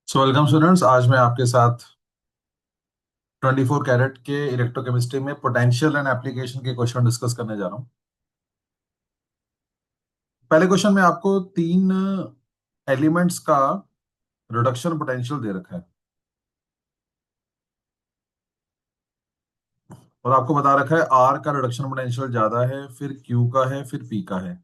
So welcome students. आज मैं आपके साथ 24 कैरेट के इलेक्ट्रोकेमिस्ट्री में पोटेंशियल एंड एप्लीकेशन के क्वेश्चन डिस्कस करने जा रहा हूँ। पहले क्वेश्चन में आपको तीन एलिमेंट्स का रिडक्शन पोटेंशियल दे रखा है और आपको बता रखा है आर का रिडक्शन पोटेंशियल ज्यादा है, फिर क्यू का है, फिर पी का है।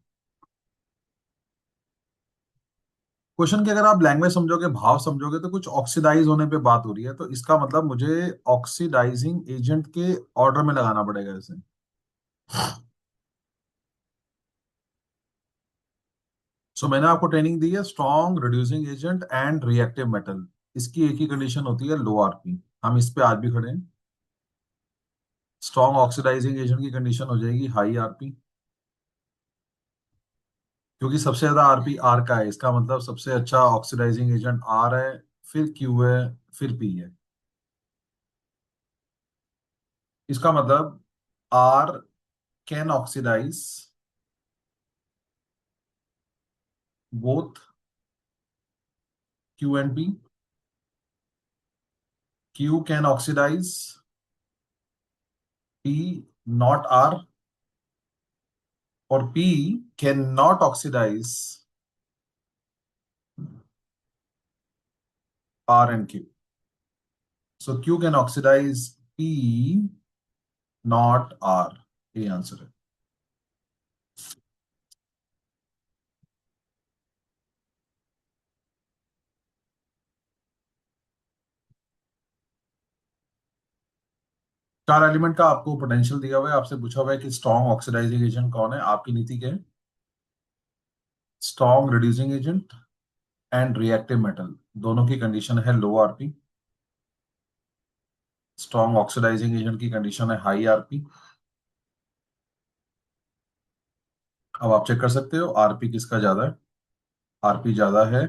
क्वेश्चन की अगर आप लैंग्वेज समझोगे, भाव समझोगे, तो कुछ ऑक्सीडाइज होने पे बात हो रही है, तो इसका मतलब मुझे ऑक्सीडाइजिंग एजेंट के ऑर्डर में लगाना पड़ेगा इसे। सो मैंने आपको ट्रेनिंग दी है strong reducing agent and reactive metal. इसकी एक ही कंडीशन होती है, लो आरपी। हम इस पे आज भी खड़े हैं। स्ट्रॉन्ग ऑक्सीडाइजिंग एजेंट की कंडीशन हो जाएगी हाई आरपी, क्योंकि सबसे ज्यादा आरपी आर का है, इसका मतलब सबसे अच्छा ऑक्सीडाइजिंग एजेंट आर है, फिर क्यू है, फिर पी है। इसका मतलब R can oxidise both Q and P, Q can oxidise P not R, और P can not oxidise R and Q. So Q can oxidize P, not R. ये answer है। चार एलिमेंट का आपको पोटेंशियल दिया हुआ है, आपसे पूछा हुआ है कि स्ट्रॉन्ग ऑक्सीडाइजिंग एजेंट कौन है। आपकी नीति क्या है? Strong reducing agent and reactive metal, दोनों की कंडीशन है लो आरपी। स्ट्रॉन्ग ऑक्सीडाइजिंग एजेंट की कंडीशन है हाई आरपी। अब आप चेक कर सकते हो आरपी किसका ज्यादा है। आरपी ज्यादा है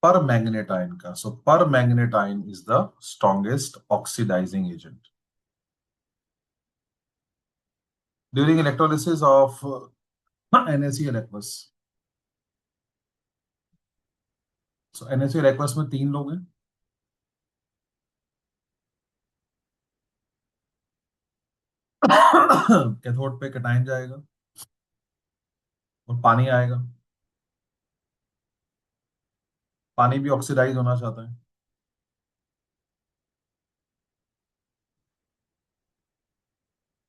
पर मैग्नेट आयन का। So permanganate ion is the strongest oxidising agent during electrolysis of NaCl aqueous। So NaCl aqueous में तीन लोग हैं। कैथोड पे कैटायन जाएगा और पानी आएगा। पानी भी ऑक्सीडाइज होना चाहता है।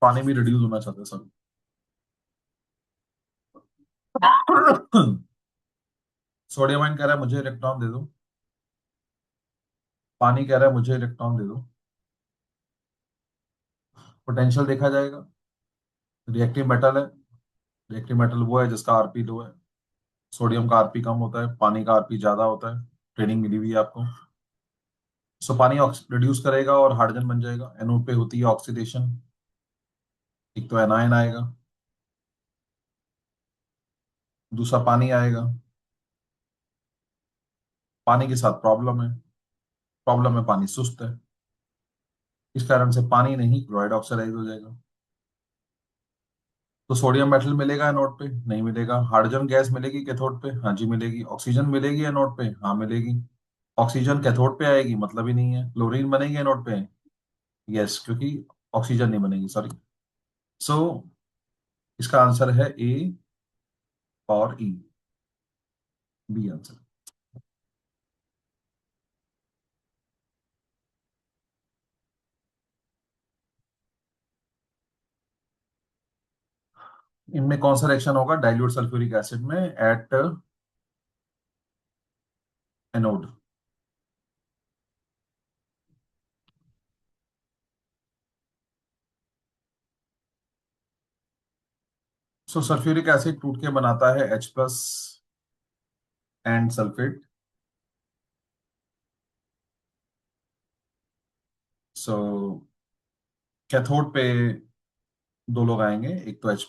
पानी भी रिड्यूस होना चाहता है सब। सोडियम आयन कह रहा है मुझे इलेक्ट्रॉन दे दो, पानी कह रहा है मुझे इलेक्ट्रॉन दे दो। पोटेंशियल देखा जाएगा। रिएक्टिव मेटल है। रिएक्टिव मेटल वो है जिसका आरपी लो है। सोडियम का आरपी कम होता है, पानी का आरपी ज्यादा होता है। ट्रेनिंग मिली हुई है आपको। सो पानी रिड्यूस करेगा और हाइड्रोजन बन जाएगा। एनोड पे होती है ऑक्सीडेशन। एक तो एनायन आएगा, दूसरा पानी आएगा। पानी के साथ प्रॉब्लम है। प्रॉब्लम है, पानी सुस्त है। इस कारण से पानी नहीं, क्लोराइड ऑक्साइड हो जाएगा। तो सोडियम मेटल मिलेगा एनोड पे? नहीं मिलेगा। हाइड्रोजन गैस मिलेगी कैथोड पे? हाँ जी मिलेगी। ऑक्सीजन मिलेगी एनोड पे? हाँ मिलेगी। ऑक्सीजन कैथोड पे आएगी मतलब ही नहीं है। क्लोरीन बनेगी एनोड पे? यस, क्योंकि ऑक्सीजन नहीं बनेगी, सॉरी। सो इसका आंसर है ए और ई, बी आंसर। इनमें कौन सा रिएक्शन होगा डाइल्यूट सल्फ्यूरिक एसिड में at anode? So sulphuric acid टूट के बनाता है H+ and sulphate. So cathode पे दो लोग आएंगे, एक तो H+,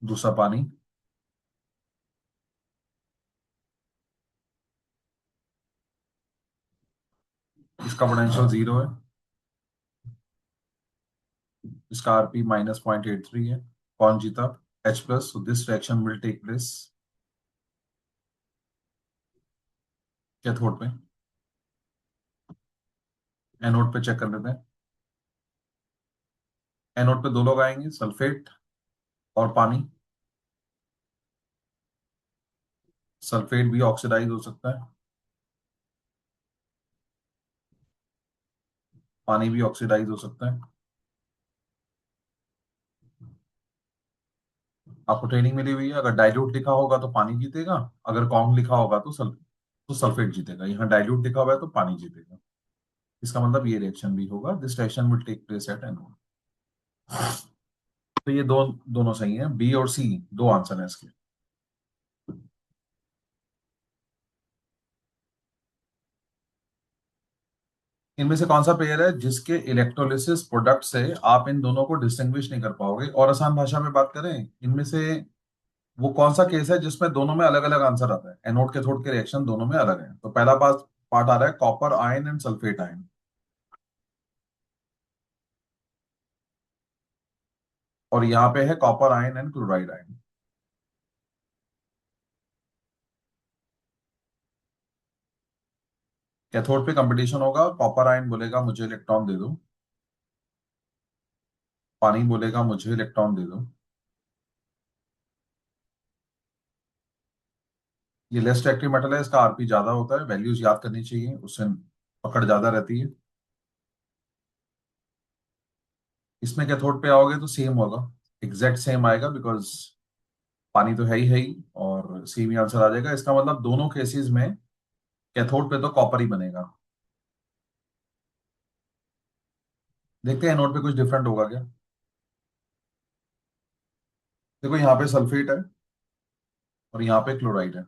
दूसरा पानी। इसका पोटेंशियल 0 है। इसका आरपी -0.83 है। कौन जीता? H+। So this reaction will take place cathode पे। एनोड पे चेक कर लेते हैं। एनोड पे दो लोग आएंगे, सल्फेट और पानी। सल्फेट भी ऑक्सीडाइज हो सकता है, पानी भी ऑक्सीडाइज हो सकता है। आपको ट्रेनिंग मिली हुई है, अगर डाइल्यूट लिखा होगा तो पानी जीतेगा, अगर कॉन्ग लिखा होगा तो सल्फेट जीतेगा। यहाँ डाइल्यूट लिखा हुआ है तो पानी जीतेगा। इसका मतलब ये रिएक्शन भी होगा, this reaction will take place at anode. तो ये दोनों सही है, बी और सी, दो आंसर है इसके। इनमें से कौन सा पेयर है जिसके इलेक्ट्रोलिसिस प्रोडक्ट से आप इन दोनों को डिस्टिंग्विश नहीं कर पाओगे? और आसान भाषा में बात करें, इनमें से वो कौन सा केस है जिसमें दोनों में अलग अलग आंसर आता है, एनोड कैथोड के रिएक्शन दोनों में अलग है? तो पहला पार्ट पार्ट आ रहा है copper ion and sulphate ion. और यहाँ पे है copper ion and chloride ion. Cathode पे कंपटीशन होगा, कॉपर आयन बोलेगा मुझे इलेक्ट्रॉन दे दो, पानी बोलेगा मुझे इलेक्ट्रॉन दे दो। ये लेस एक्टिव मेटल है, इसका आरपी ज्यादा होता है, वैल्यूज याद करनी चाहिए, उससे पकड़ ज्यादा रहती है। इसमें कैथोड पे आओगे तो सेम होगा, एग्जैक्ट सेम आएगा, बिकॉज पानी तो है ही और सेम ही आंसर आ जाएगा। इसका मतलब दोनों केसेस में कैथोड पे तो कॉपर ही बनेगा। देखते हैं एनोड पे कुछ डिफरेंट होगा क्या। देखो यहाँ पे सल्फेट है और यहाँ पे क्लोराइड है।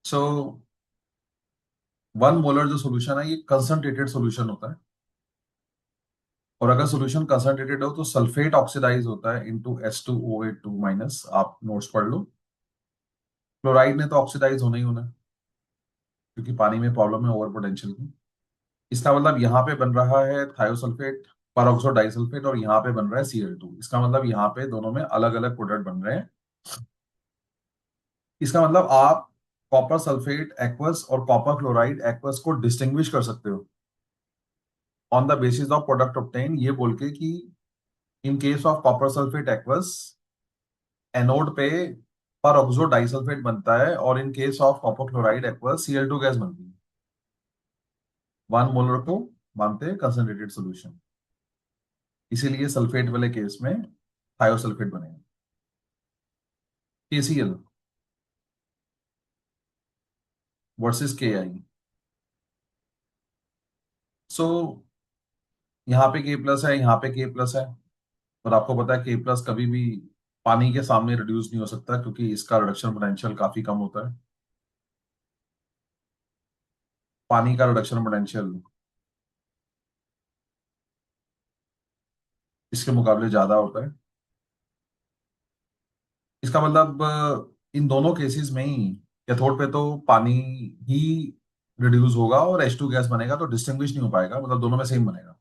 सो 1 मोलर जो सोल्यूशन है ये कंसंट्रेटेड सोल्यूशन होता है। और अगर सोल्यूशन कंसंट्रेटेड हो तो सल्फेट ऑक्सीडाइज होता है इनटू H2OH2 माइनस, आप नोट्स पढ़ लो। क्लोराइड ने तो ऑक्सीडाइज होना ही होना है, क्योंकि पानी में प्रॉब्लम है ओवर पोटेंशियल की। इसका मतलब यहाँ पे बन रहा है थायोसल्फेट, परऑक्सो डाइसल्फेट, और यहाँ पे बन रहा है Cl2। इसका मतलब यहाँ पे दोनों में अलग अलग प्रोडक्ट बन रहे हैं। इसका मतलब आप कॉपर सल्फेट एक्वस और कॉपर क्लोराइड एक्वस को डिस्टिंग्विश कर सकते हो on the basis of product obtain, ये बोल के कि in case of copper sulphate aqueous anode पे पर ऑक्सो डाइसल्फेट बनता है, और in case of copper chloride aqueous Cl2 gas बनती है। 1 मोलर को मानते हैं कंसंट्रेटेड सोल्यूशन, इसीलिए सल्फेट वाले केस में थायोसल्फेट बनेगा। KCl versus KI। सो यहाँ पे K प्लस है, यहाँ पे K प्लस है, और आपको पता है K प्लस कभी भी पानी के सामने रिड्यूस नहीं हो सकता, क्योंकि इसका रिडक्शन पोटेंशियल काफी कम होता है। पानी का रिडक्शन पोटेंशियल इसके मुकाबले ज्यादा होता है। इसका मतलब इन दोनों केसेस में ही कैथोड पे तो पानी ही रिड्यूस होगा और H2 गैस बनेगा, तो डिस्टिंग्विश नहीं हो पाएगा, मतलब दोनों में सेम बनेगा।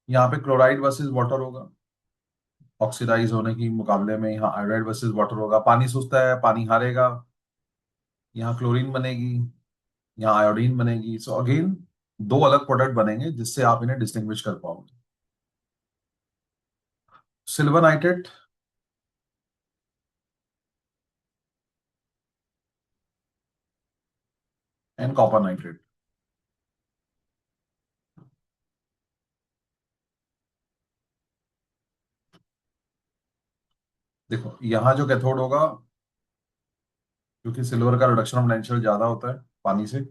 यहाँ पे क्लोराइड वर्सेस वाटर होगा, ऑक्सीडाइज होने की मुकाबले में यहाँ आयोडाइड वर्सेस वाटर होगा, पानी सुस्ता है, पानी हारेगा। यहाँ क्लोरीन बनेगी, यहाँ आयोडीन बनेगी। सो अगेन दो अलग प्रोडक्ट बनेंगे जिससे आप इन्हें डिस्टिंग्विश कर पाओगे। Silver nitrate and copper nitrate. देखो यहाँ जो कैथोड होगा, क्योंकि सिल्वर का रिडक्शन पोटेंशियल ज्यादा होता है पानी से,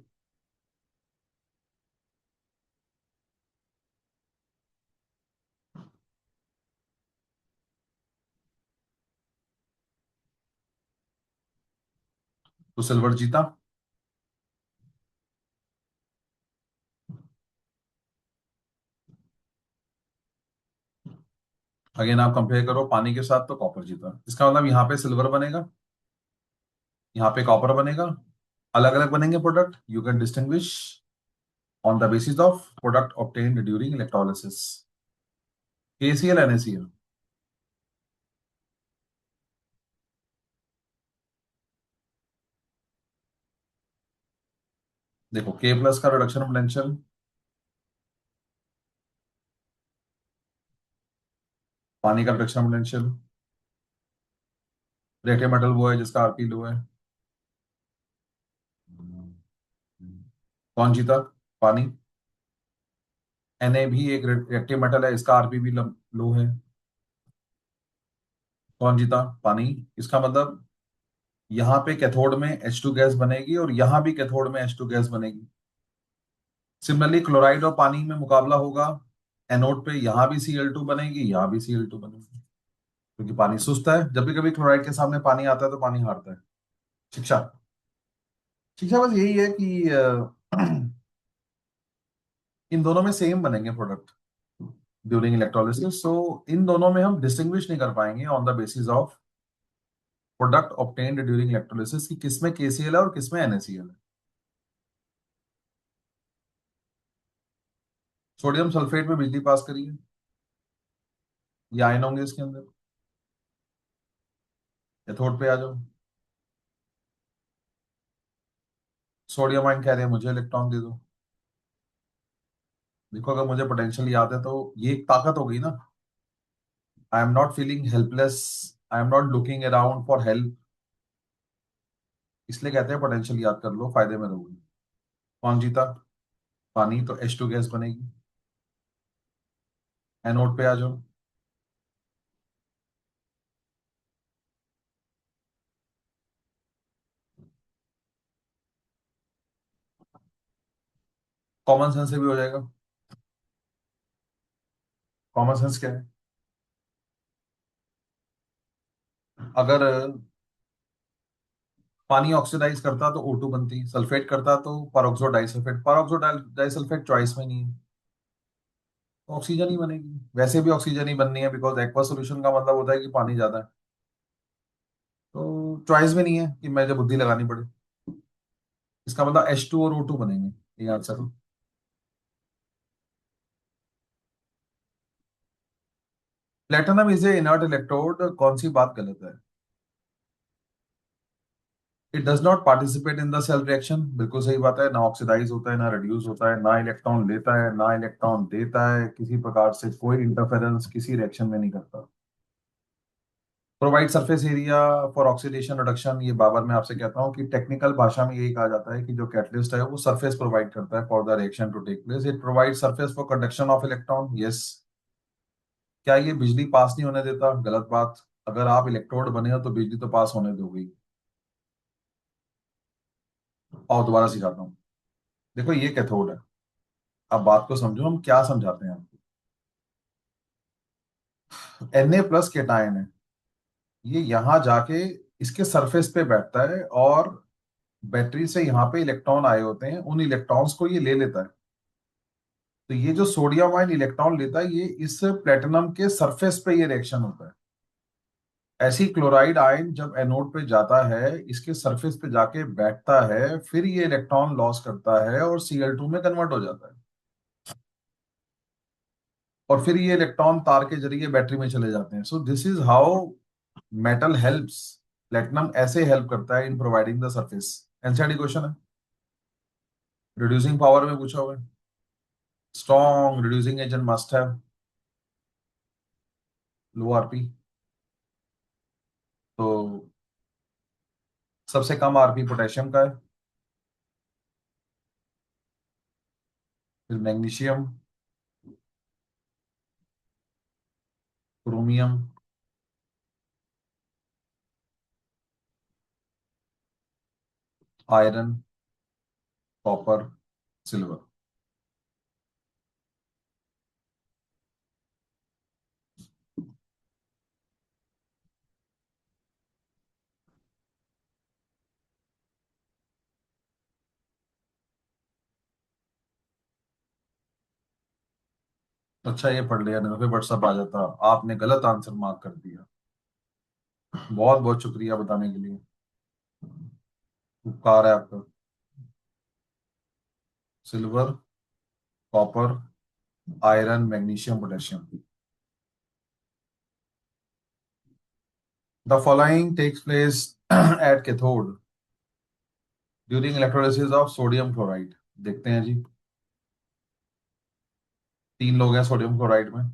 तो सिल्वर जीता। अगेन आप कंपेयर करो पानी के साथ, तो कॉपर जीता। इसका मतलब यहाँ पे सिल्वर बनेगा, यहाँ पे कॉपर बनेगा, अलग अलग बनेंगे product, you can distinguish on the basis of product obtained during electrolysis. KCl NaCl। देखो K प्लस का रिडक्शन पोटेंशियल, पानी का रिडक्शन पोटेंशियल, रेटे मेटल वो है जिसका आरपी लो है। कौन जीता? पानी। Na भी एक रिएक्टिव मेटल है, इसका आरपी भी लो है। कौन जीता? पानी। इसका मतलब यहाँ पे कैथोड में H2 गैस बनेगी और यहाँ भी कैथोड में H2 गैस बनेगी। सिमिलरली क्लोराइड और पानी में मुकाबला होगा, एनोड पे यहाँ भी Cl2 बनेगी, यहाँ भी Cl2 बनेगी, क्योंकि पानी सुस्त है। जब भी कभी क्लोराइड के सामने पानी आता है तो पानी हारता है। शिक्षा। शिक्षा बस यही है कि इन दोनों में सेम बनेंगे प्रोडक्ट ड्यूरिंग इलेक्ट्रोलिसिस, सो इन दोनों में हम डिस्टिंग्विश नहीं कर पाएंगे on the basis of product obtained during electrolysis कि किसमें KCl है और किसमें NaCl है। सोडियम सल्फेट में बिजली पास करिए, ये आयन होंगे इसके अंदर। कैथोड पे आ जाओ। सोडियम आयन कह रहे हैं मुझे इलेक्ट्रॉन दे दो। देखो अगर मुझे पोटेंशियल याद है तो ये एक ताकत हो गई ना। I am not feeling helpless, I am not looking around for help, इसलिए कहते हैं पोटेंशियल याद कर लो, फायदे में रहोगे। कौन जीता? पानी, तो H2 गैस बनेगी। एनोड पे आ जाओ। कॉमन सेंस से भी हो जाएगा। कॉमन सेंस क्या है? अगर पानी ऑक्सीडाइज करता तो O2 बनती, सल्फेट करता तो peroxo disulphate, peroxo disulphate choice में नहीं है, तो ऑक्सीजन ही बनेगी। वैसे भी ऑक्सीजन ही बननी है बिकॉज एक्वा सोल्यूशन का मतलब होता है कि पानी ज्यादा है, तो चॉइस भी नहीं है कि मुझे बुद्धि लगानी पड़े। इसका मतलब H2 और O2 बनेंगे, ये आंसर है। Platinum is a inert electrode, कौन सी बात गलत है? It does not participate in the cell reaction, बिल्कुल सही बात है। ना ऑक्सीडाइज होता है, ना रिड्यूस होता है, ना इलेक्ट्रॉन लेता है, ना इलेक्ट्रॉन देता है, किसी प्रकार से कोई इंटरफेरेंस किसी रिएक्शन में नहीं करता। Provide surface area for oxidation reduction, ये बाबर मैं आपसे कहता हूँ कि टेक्निकल भाषा में यही कहा जाता है कि जो कैटलिस्ट है वो सरफेस प्रोवाइड करता है for the reaction to take place. It provide surface for conduction of electron, yes. क्या ये बिजली पास नहीं होने देता? गलत बात। अगर आप इलेक्ट्रोड बने हो तो बिजली तो पास होने दोगे। और दोबारा सिखाता हूँ। देखो ये कैथोड है, अब बात को समझो हम क्या समझाते हैं आपको। Na+ केटायन है, ये यहां जाके इसके सरफेस पे बैठता है और बैटरी से यहाँ पे इलेक्ट्रॉन आए होते हैं, उन इलेक्ट्रॉन्स को ये ले लेता है। तो ये जो सोडियम आयन इलेक्ट्रॉन लेता है, ये इस प्लेटिनम के सरफेस पे ये रिएक्शन होता है। ऐसी क्लोराइड आयन जब एनोड पे जाता है, इसके सरफेस पे जाके बैठता है, फिर ये इलेक्ट्रॉन लॉस करता है और Cl2 में कन्वर्ट हो जाता है, और फिर ये इलेक्ट्रॉन तार के जरिए बैटरी में चले जाते हैं। So this is how metal helps, platinum ऐसे हेल्प करता है in providing the surface. NCERT question है, रिड्यूसिंग पावर में पूछा हुआ है। Strong reducing agent must have low RP, तो सबसे कम आरपी पोटेशियम का है, फिर magnesium, chromium, iron, copper, silver. अच्छा ये पढ़ लिया, नहीं तो फिर व्हाट्सअप आ जाता। आपने गलत आंसर मार्क कर दिया, बहुत बहुत शुक्रिया बताने के लिए, उपकार है आपका। Silver, copper, iron, magnesium, potassium. The following takes place at cathode during electrolysis of sodium chloride. देखते हैं जी। तीन लोग हैं सोडियम क्लोराइड में।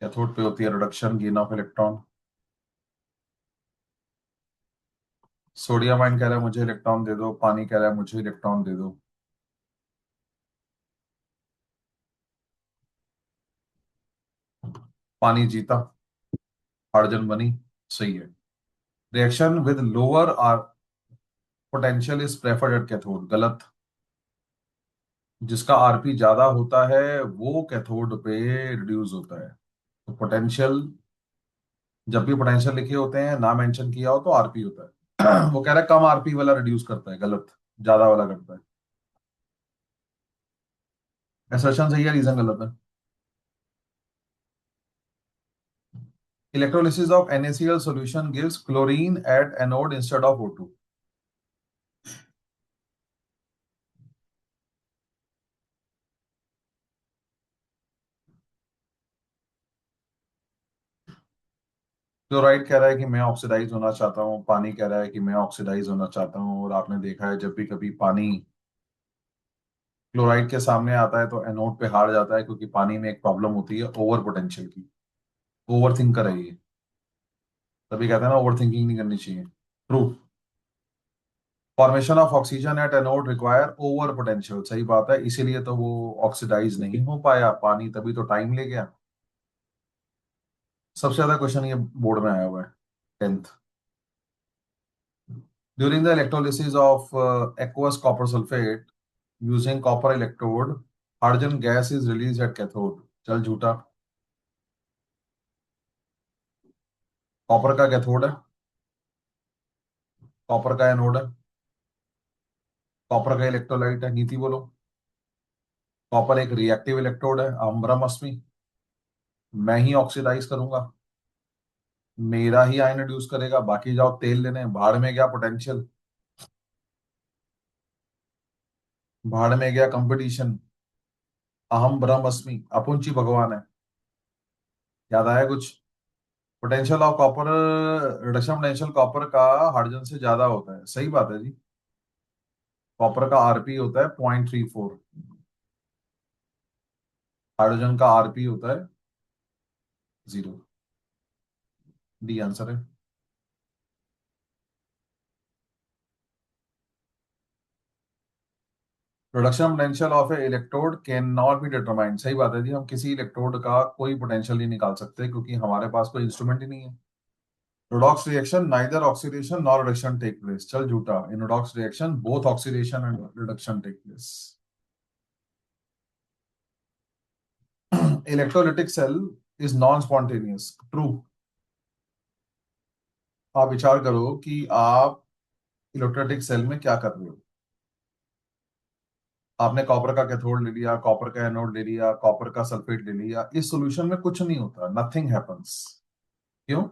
कैथोड पे होती है reduction, gain of electron. Sodium ion कह रहा है मुझे इलेक्ट्रॉन दे दो, पानी कह रहा है मुझे इलेक्ट्रॉन दे दो। पानी जीता, हाइड्रोजन बनी। सही है। Reaction with lower R potential is preferred at cathode. गलत। जिसका आरपी ज्यादा होता है वो कैथोड पे रिड्यूस होता है। तो पोटेंशियल, जब भी पोटेंशियल लिखे होते हैं ना मेंशन किया हो तो आरपी होता है। वो कह रहा है कम आरपी वाला रिड्यूस करता है। गलत। ज्यादा वाला करता है। असर्शन सही है, रीजन गलत है। Electrolysis of NaCl solution gives chlorine at anode instead of O2। Chloride कह रहा है कि मैं ऑक्सीडाइज होना चाहता हूँ, पानी कह रहा है कि मैं ऑक्सीडाइज होना चाहता हूँ। और आपने देखा है जब भी कभी पानी क्लोराइड के सामने आता है तो एनोड पे हार जाता है, क्योंकि पानी में एक प्रॉब्लम होती है ओवर पोटेंशियल की। ओवर थिंकर है ये। तभी कहते हैं ना ओवर थिंकिंग नहीं करनी चाहिए। True. Formation of oxygen at anode require over potential. सही बात है, इसीलिए तो वो ऑक्सीडाइज नहीं हो पाया पानी, तभी तो टाइम ले गया। सबसे ज्यादा क्वेश्चन ये बोर्ड में आया हुआ है, 10th। During the electrolysis of aqueous copper sulfate using copper electrode, hydrogen gas is released at cathode। चल झूठा। कॉपर का कैथोड है, कॉपर का एनोड है, कॉपर का इलेक्ट्रोलाइट है। नीति बोलो। कॉपर एक रिएक्टिव इलेक्ट्रोड है, अहम ब्रह्म अस्मि। मैं ही ऑक्सीडाइज करूंगा, मेरा ही आयन रिड्यूस करेगा, बाकी जाओ तेल लेने। भाड़ में गया पोटेंशियल, भाड़ में गया कंपटीशन। अहम ब्रह्म अस्मि, अपुंची भगवान है। याद आया कुछ? Potential of copper, reduction potential copper का हाइड्रोजन से ज्यादा होता है। सही बात है जी। कॉपर का आरपी होता है 0.34, हाइड्रोजन का आरपी होता है 0। डी आंसर है। Production potential of A electrode can not be determined. सही बात है जी, हम किसी इलेक्ट्रोड का कोई पोटेंशियल नहीं निकाल सकते, क्योंकि हमारे पास कोई इंस्ट्रूमेंट ही नहीं है। redox reaction neither oxidation nor reduction take place। चल झूठा। in redox reaction both oxidation and reduction take place। electrolytic cell is non spontaneous। True. आप विचार करो कि आप इलेक्ट्रोलिटिक सेल में क्या कर रहे हो। आपने कॉपर का कैथोड ले लिया, कॉपर का एनोड ले लिया, कॉपर का सल्फेट ले लिया, इस सॉल्यूशन में कुछ नहीं होता, नथिंग हैपेंस। क्यों?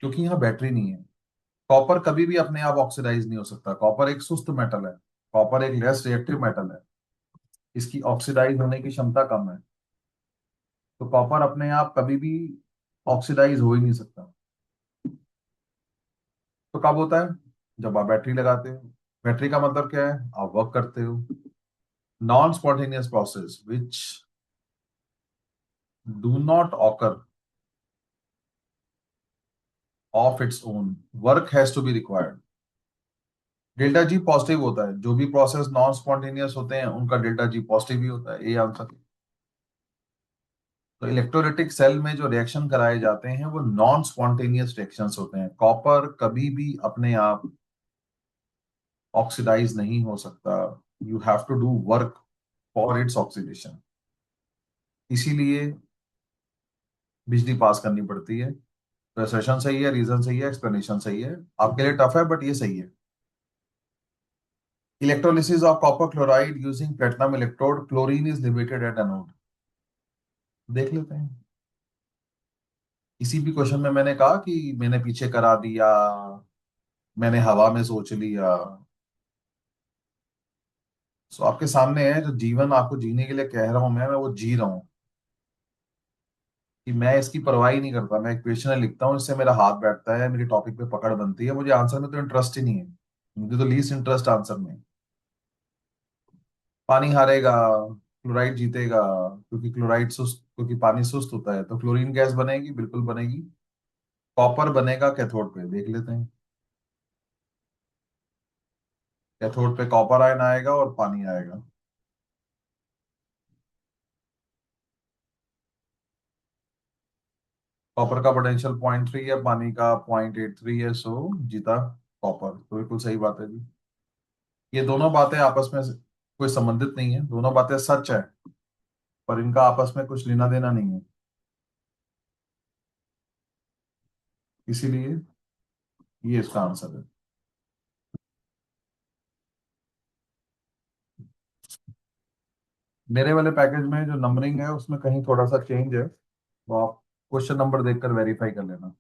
क्योंकि यहाँ बैटरी नहीं है। कॉपर कभी भी अपने आप ऑक्सीडाइज नहीं हो सकता, कॉपर एक सुस्त मेटल है। कॉपर एक लेस रिएक्टिव मेटल है, इसकी ऑक्सीडाइज होने की क्षमता कम है। तो कॉपर अपने आप कभी भी ऑक्सीडाइज हो ही नहीं सकता। तो कब होता है? जब आप बैटरी लगाते हो। बैटरी का मतलब क्या है? आप वर्क करते हो। Non spontaneous process which do not occur of its own, work has to be required. Delta G positive होता है, जो भी प्रोसेस नॉन स्पॉन्टेनियस होते हैं उनका डेल्टा जी पॉजिटिव ही होता है। ये आंसर। तो इलेक्ट्रोलिटिक सेल में जो रिएक्शन कराए जाते हैं वो नॉन स्पॉन्टेनियस रिएक्शंस होते हैं। कॉपर कभी भी अपने आप ऑक्सीडाइज नहीं हो सकता। You have to do work for its oxidation. इसीलिए बिजली पास करनी पड़ती है। तो सेशन सही है, रीजन सही है, एक्सप्लेनेशन सही है। आपके लिए टफ है बट ये सही है। Electrolysis of copper chloride using platinum electrode, chlorine is liberated at anode. देख लेते हैं। किसी भी क्वेश्चन में मैंने कहा कि मैंने पीछे करा दिया, मैंने हवा में सोच लिया। सो आपके सामने है, जो जीवन आपको जीने के लिए कह रहा हूं मैं वो जी रहा हूँ। कि मैं इसकी परवाह ही नहीं करता, मैं इक्वेशन लिखता हूँ, इससे मेरा हाथ बैठता है, मेरी टॉपिक पे पकड़ बनती है, मुझे आंसर में तो इंटरेस्ट ही नहीं है। मुझे तो लीस्ट इंटरेस्ट आंसर में है। पानी हारेगा, क्लोराइड जीतेगा। क्योंकि क्लोराइड सुस्त, क्योंकि पानी सुस्त होता है, तो क्लोरीन गैस बनेगी, बिल्कुल बनेगी। कॉपर बनेगा कैथोड पे, देख लेते हैं। कैथोड पे कॉपर आयन आएगा और पानी आएगा। कॉपर का पोटेंशियल 0.3 है, पानी का 0.83 है, सो जीता कॉपर। तो बिल्कुल सही बात है जी। ये दोनों बातें आपस में कोई संबंधित नहीं है, दोनों बातें सच है, पर इनका आपस में कुछ लेना देना नहीं है। इसीलिए ये इसका आंसर है। मेरे वाले पैकेज में जो नंबरिंग है उसमें कहीं थोड़ा सा चेंज है, तो आप क्वेश्चन नंबर देखकर वेरीफाई कर लेना।